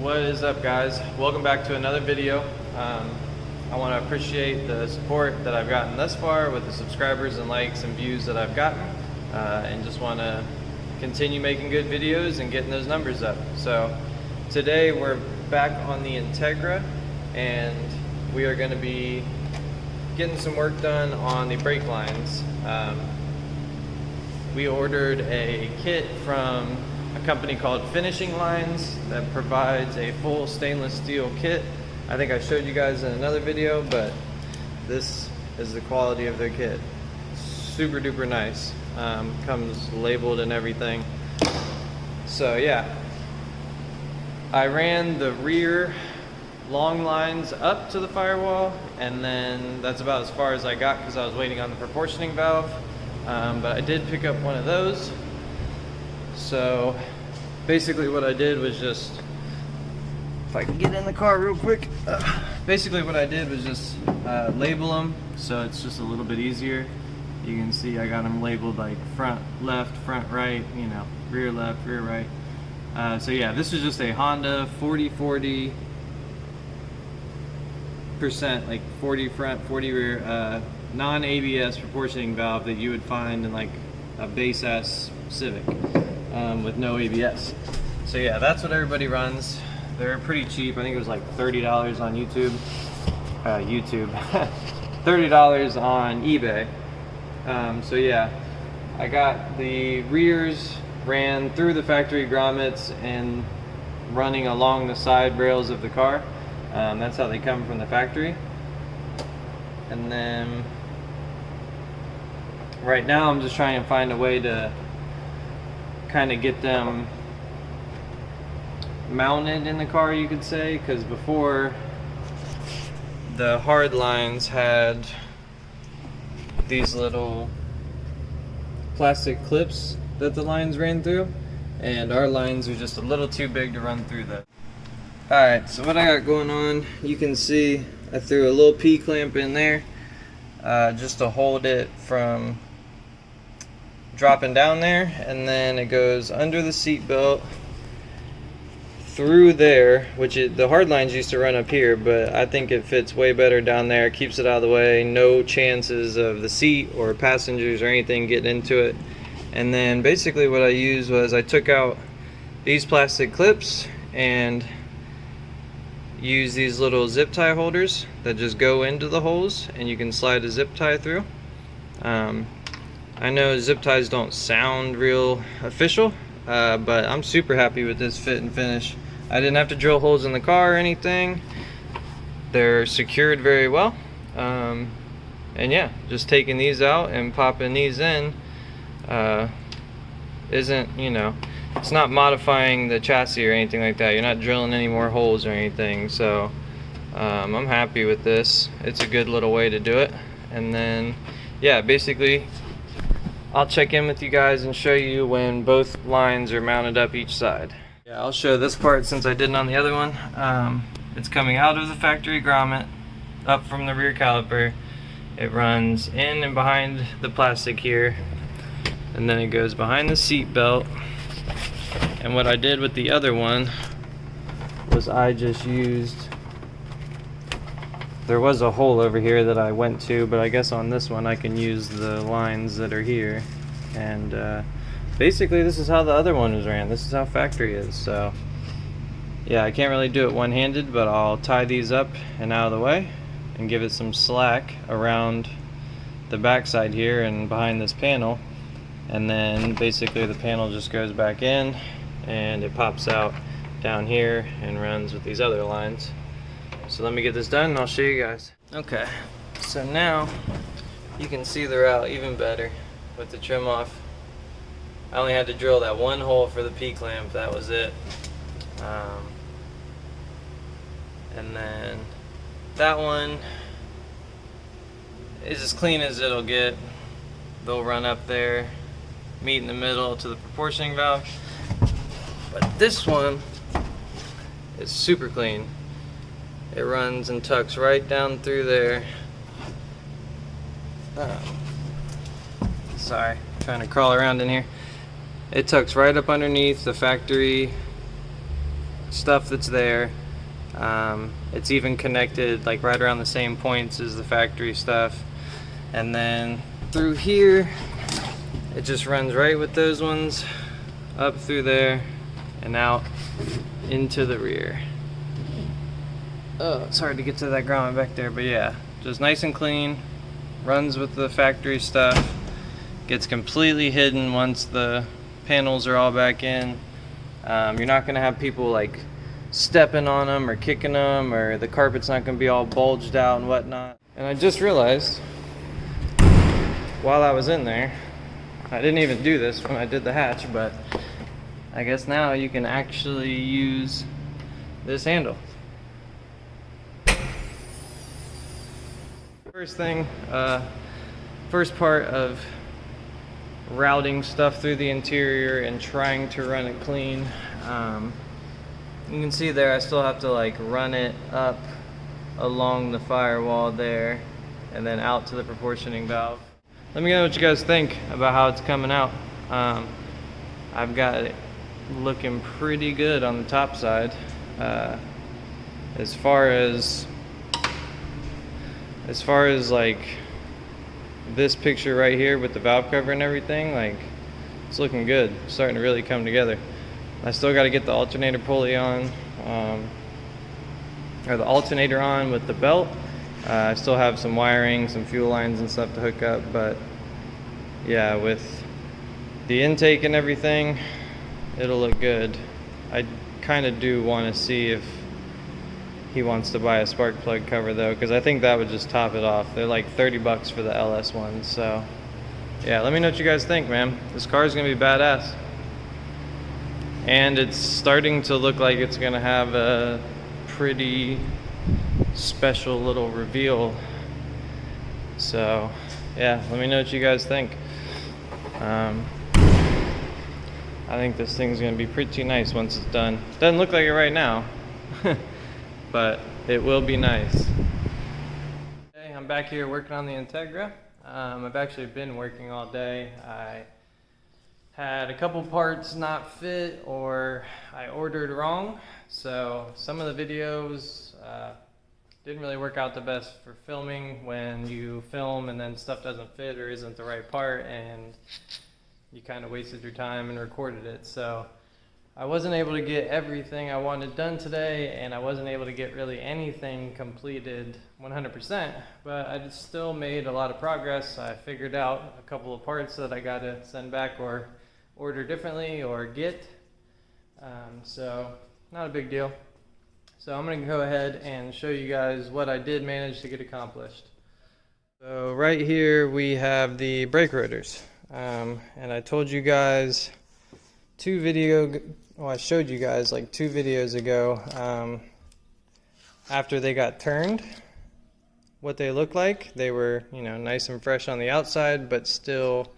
What is up, guys? Welcome back to another video. I want to appreciate the support that I've gotten thus far with the subscribers and likes and views that I've gotten, and just want to continue making good videos and getting those numbers up. So today we're back on the Integra, and we are going to be getting some work done on the brake lines. We ordered a kit from a company called Finishing Lines that provides a full stainless steel kit. I think I showed you guys in another video, but this is the quality of their kit. Super duper nice. Comes labeled and everything. So yeah, I ran the rear long lines up to the firewall, and then that's about as far as I got because I was waiting on the proportioning valve. But I did pick up one of those. So basically what I did was just, if I can get in the car real quick, basically what I did was just label them so it's just a little bit easier. You can see I got them labeled like front left, front right, you know, rear left, rear right. So yeah, this is just a Honda 40-40%, like 40 front, 40 rear, non-ABS proportioning valve that you would find in like a base ass Civic with no ABS. So yeah, that's what everybody runs. They're pretty cheap. I think it was like $30 on YouTube. $30 on eBay. So yeah, I got the rears ran through the factory grommets and running along the side rails of the car. That's how they come from the factory. And then right now I'm just trying to find a way to kind of get them mounted in the car, you could say, because before the hard lines had these little plastic clips that the lines ran through, and our lines are just a little too big to run through that. Alright, so what I got going on, you can see I threw a little P-clamp in there just to hold it from dropping down there, and then it goes under the seat belt through there, which the hard lines used to run up here, but I think it fits way better down there. It keeps it out of the way, no chances of the seat or passengers or anything getting into it. And then basically what I used was I took out these plastic clips and use these little zip tie holders that just go into the holes, and you can slide a zip tie through. I know zip ties don't sound real official, but I'm super happy with this fit and finish. I didn't have to drill holes in the car or anything. They're secured very well. And yeah, just taking these out and popping these in isn't, you know, it's not modifying the chassis or anything like that. You're not drilling any more holes or anything. So I'm happy with this. It's a good little way to do it. And then yeah, basically I'll check in with you guys and show you when both lines are mounted up each side. Yeah, I'll show this part since I didn't on the other one. It's coming out of the factory grommet, up from the rear caliper. It runs in and behind the plastic here, and then it goes behind the seat belt. And what I did with the other one was I just used, there was a hole over here that I went to, but I guess on this one I can use the lines that are here. And basically this is how the other one was ran. This is how factory is. So yeah, I can't really do it one-handed, but I'll tie these up and out of the way and give it some slack around the backside here and behind this panel. And then basically the panel just goes back in and it pops out down here and runs with these other lines. So let me get this done and I'll show you guys. Okay, so now you can see the route even better with the trim off. I only had to drill that one hole for the P-clamp, that was it. And then that one is as clean as it'll get. They'll run up there, meet in the middle to the proportioning valve. But this one is super clean. It runs and tucks right down through there. Sorry, trying to crawl around in here. It tucks right up underneath the factory stuff that's there. It's even connected like right around the same points as the factory stuff. And then through here, it just runs right with those ones up through there and out into the rear. Oh, it's hard to get to that grommet back there, but yeah, just nice and clean, runs with the factory stuff, gets completely hidden once the panels are all back in. You're not gonna have people like stepping on them or kicking them, or the carpet's not gonna be all bulged out and whatnot. And I just realized while I was in there, I didn't even do this when I did the hatch, but I guess now you can actually use this handle. First thing, first part of routing stuff through the interior and trying to run it clean. You can see there I still have to like run it up along the firewall there and then out to the proportioning valve. Let me know what you guys think about how it's coming out. I've got it looking pretty good on the top side. As far as like this picture right here with the valve cover and everything, like it's looking good. It's starting to really come together. I still got to get the alternator pulley on, or the alternator on with the belt. I still have some wiring, some fuel lines and stuff to hook up, but yeah, with the intake and everything, it'll look good. I kind of do want to see if he wants to buy a spark plug cover though, because I think that would just top it off. They're like 30 bucks for the LS ones. So yeah, let me know what you guys think, man. This car is gonna be badass, and it's starting to look like it's gonna have a pretty special little reveal. So yeah, let me know what you guys think. I think this thing's gonna be pretty nice once it's done. Doesn't look like it right now, but it will be nice. Okay, I'm back here working on the Integra. I've actually been working all day. I had a couple parts not fit, or I ordered wrong, so some of the videos didn't really work out the best for filming when you film and then stuff doesn't fit or isn't the right part, and you kind of wasted your time and recorded it. So I wasn't able to get everything I wanted done today, and I wasn't able to get really anything completed 100%, but I just still made a lot of progress. I figured out a couple of parts that I got to send back or order differently or get. So not a big deal. So I'm going to go ahead and show you guys what I did manage to get accomplished. So right here we have the brake rotors. And I told you guys I showed you guys like 2 videos ago, after they got turned, what they look like. They were, you know, nice and fresh on the outside, but still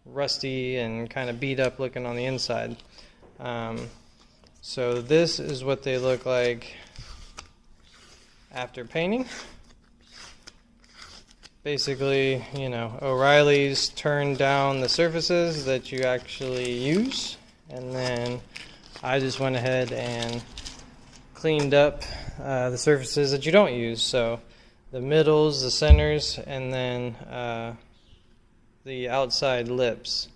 rusty and kind of beat up looking on the inside. So this is what they look like after painting. Basically, you know, O'Reilly's turned down the surfaces that you actually use, and then I just went ahead and cleaned up the surfaces that you don't use. So the middles, the centers, and then the outside lips.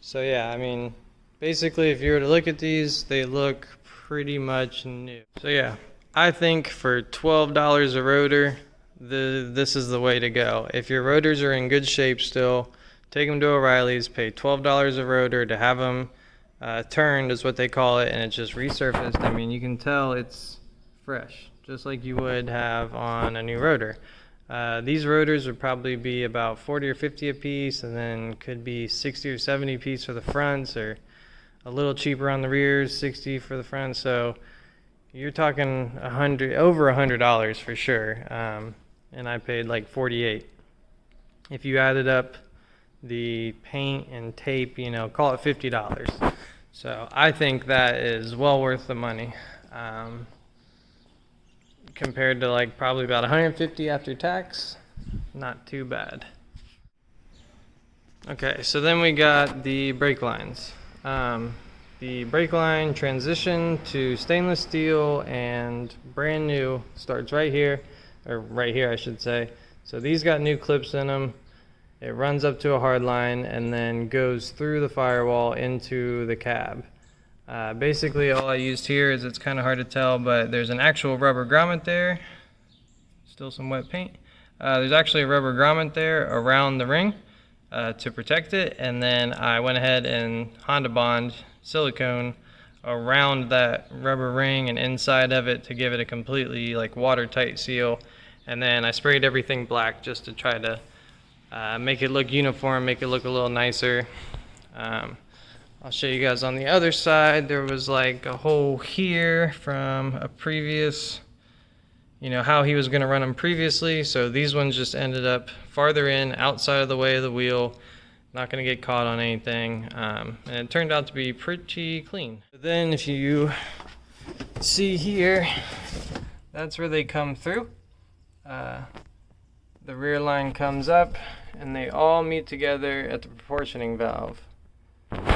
So yeah, I mean, basically if you were to look at these, they look pretty much new. So yeah, I think for $12 a rotor, this is the way to go. If your rotors are in good shape still, take them to O'Reilly's, pay $12 a rotor to have them turned, is what they call it, and it's just resurfaced. I mean, you can tell it's fresh, just like you would have on a new rotor. These rotors would probably be about 40 or 50 a piece, and then could be 60 or 70 a piece for the fronts, or a little cheaper on the rears, 60 for the front. So you're talking over $100 for sure. And I paid like 48. If you added up the paint and tape, you know, call it $50. So I think that is well worth the money. Compared to like probably about 150 after tax, not too bad. Okay, so then we got the brake lines. the brake line transition to stainless steel and brand new starts right here, or right here I should say. So these got new clips in them. It runs up to a hard line and then goes through the firewall into the cab. Basically all I used here is, it's kind of hard to tell, but there's an actual rubber grommet there. Still some wet paint. There's actually a rubber grommet there around the ring to protect it, and then I went ahead and Honda Bond silicone around that rubber ring and inside of it to give it a completely like watertight seal. And then I sprayed everything black just to try to make it look uniform, make it look a little nicer. I'll show you guys on the other side. There was like a hole here from a previous, how he was going to run them previously. So these ones just ended up farther in, outside of the way of the wheel, not going to get caught on anything. And it turned out to be pretty clean. But then if you see here, that's where they come through. The rear line comes up and they all meet together at the proportioning valve.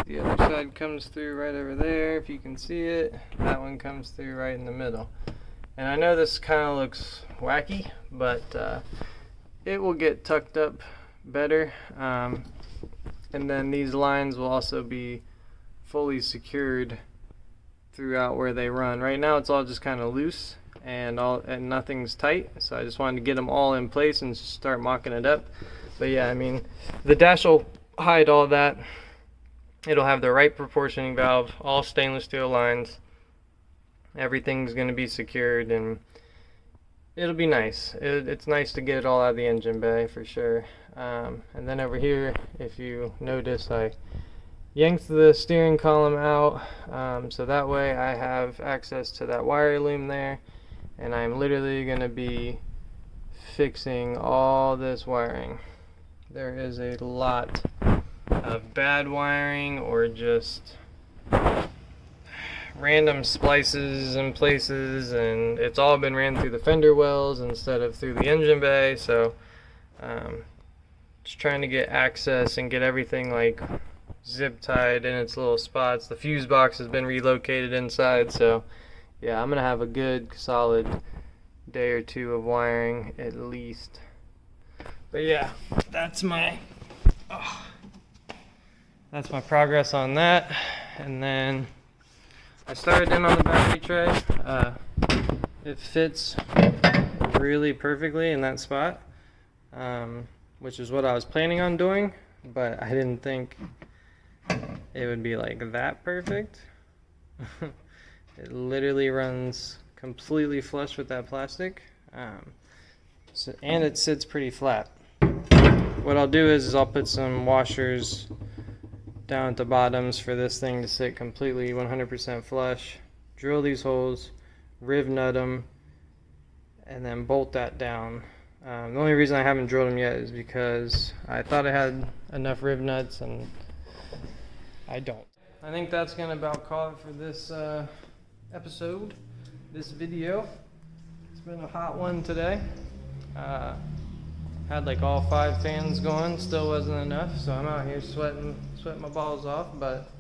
The other side comes through right over there, if you can see it. That one comes through right in the middle. And I know this kind of looks wacky, but it will get tucked up better. And then these lines will also be fully secured throughout where they run. Right now it's all just kind of loose and nothing's tight, so I just wanted to get them all in place and start mocking it up. But yeah, I mean, the dash will hide all that. It'll have the right proportioning valve, all stainless steel lines. Everything's going to be secured and it'll be nice. It's nice to get it all out of the engine bay for sure. And then over here, if you notice, I yanked the steering column out, so that way I have access to that wire loom there, and I'm literally going to be fixing all this wiring. There is a lot of bad wiring or just random splices in places, and it's all been ran through the fender wells instead of through the engine bay. So just trying to get access and get everything like zip tied in its little spots. The fuse box has been relocated inside, so yeah, I'm gonna have a good solid day or two of wiring at least. But yeah, that's my progress on that. And then I started in on the battery tray. It fits really perfectly in that spot, which is what I was planning on doing, but I didn't think it would be like that perfect. It literally runs completely flush with that plastic, and it sits pretty flat. What I'll do is I'll put some washers down at the bottoms for this thing to sit completely 100% flush, drill these holes, riv nut them, and then bolt that down. The only reason I haven't drilled them yet is because I thought I had enough riv nuts and I don't. I think that's gonna about call it for this episode, this video. It's been a hot one today. Had like all 5 fans going, still wasn't enough, so I'm out here sweating my balls off, but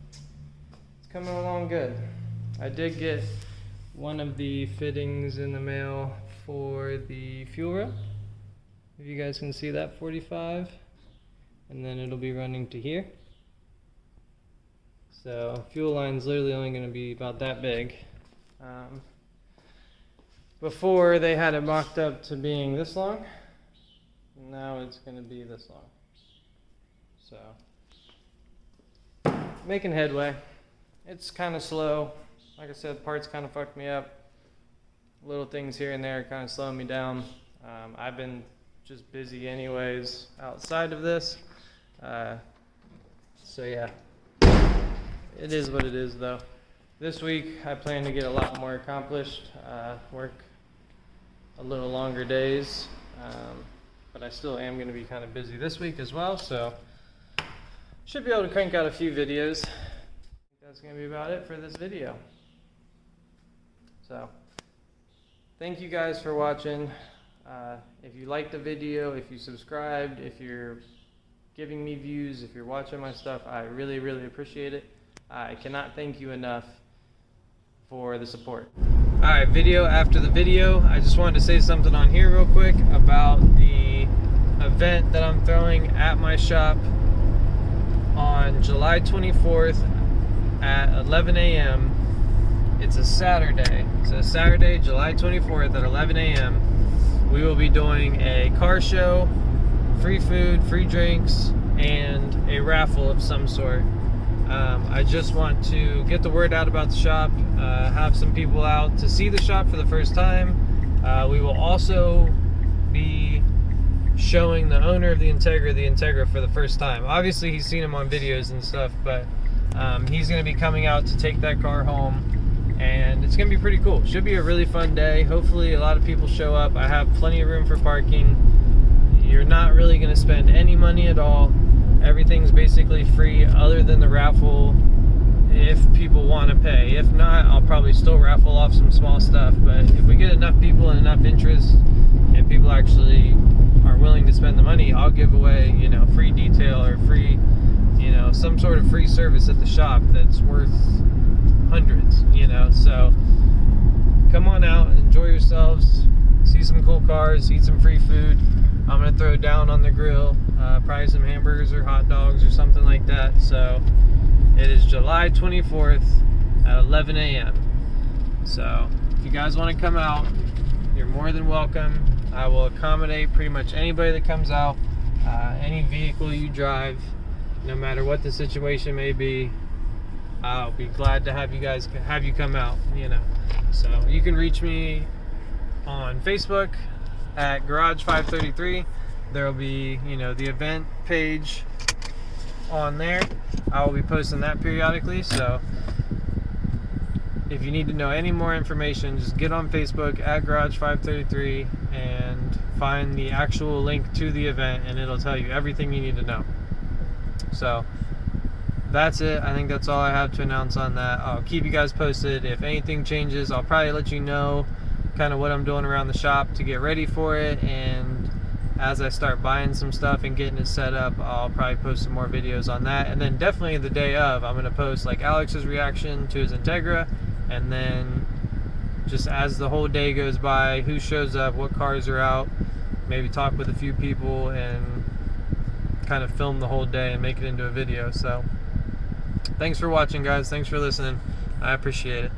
it's coming along good. I did get one of the fittings in the mail for the fuel rail. If you guys can see that, 45, and then it'll be running to here. So fuel line's literally only going to be about that big. Before they had it mocked up to being this long. Now it's going to be this long. So making headway. It's kind of slow. Like I said, parts kind of fucked me up. Little things here and there kind of slowing me down. I've been just busy anyways outside of this. So yeah, it is what it is though. This week I plan to get a lot more accomplished, work a little longer days, but I still am going to be kind of busy this week as well, so should be able to crank out a few videos. That's going to be about it for this video. So thank you guys for watching. If you liked the video, if you subscribed, if you're giving me views, if you're watching my stuff, I really, really appreciate it. I cannot thank you enough for the support. Alright, video after the video, I just wanted to say something on here real quick about the event that I'm throwing at my shop on July 24th at 11 a.m. It's a Saturday. So Saturday, July 24th at 11 a.m. we will be doing a car show, free food, free drinks, and a raffle of some sort. I just want to get the word out about the shop, have some people out to see the shop for the first time. We will also be showing the owner of the Integra for the first time. Obviously he's seen him on videos and stuff, but he's going to be coming out to take that car home, and it's going to be pretty cool. Should be a really fun day. Hopefully a lot of people show up. I have plenty of room for parking. You're not really going to spend any money at all. Everything's basically free other than the raffle if people want to pay. If not, I'll probably still raffle off some small stuff, but if we get enough people and enough interest and people actually are willing to spend the money, I'll give away, you know, free detail or free, you know, some sort of free service at the shop that's worth hundreds, you know. So come on out, enjoy yourselves, see some cool cars, eat some free food. I'm gonna throw down on the grill, probably some hamburgers or hot dogs or something like that. So it is July 24th at 11 a.m. So if you guys want to come out, you're more than welcome. I will accommodate pretty much anybody that comes out, any vehicle you drive, no matter what the situation may be. I'll be glad to have you come out, you know. So you can reach me on Facebook at Garage 533. There will be, you know, the event page on there. I will be posting that periodically, so if you need to know any more information, just get on Facebook at Garage 533 and find the actual link to the event, and it'll tell you everything you need to know. So that's it. I think that's all I have to announce on that. I'll keep you guys posted. If anything changes, I'll probably let you know kind of what I'm doing around the shop to get ready for it, and as I start buying some stuff and getting it set up, I'll probably post some more videos on that. And then definitely the day of, I'm going to post like Alex's reaction to his Integra, and then just as the whole day goes by, who shows up, what cars are out, maybe talk with a few people and kind of film the whole day and make it into a video. So thanks for watching, guys. Thanks for listening. I appreciate it.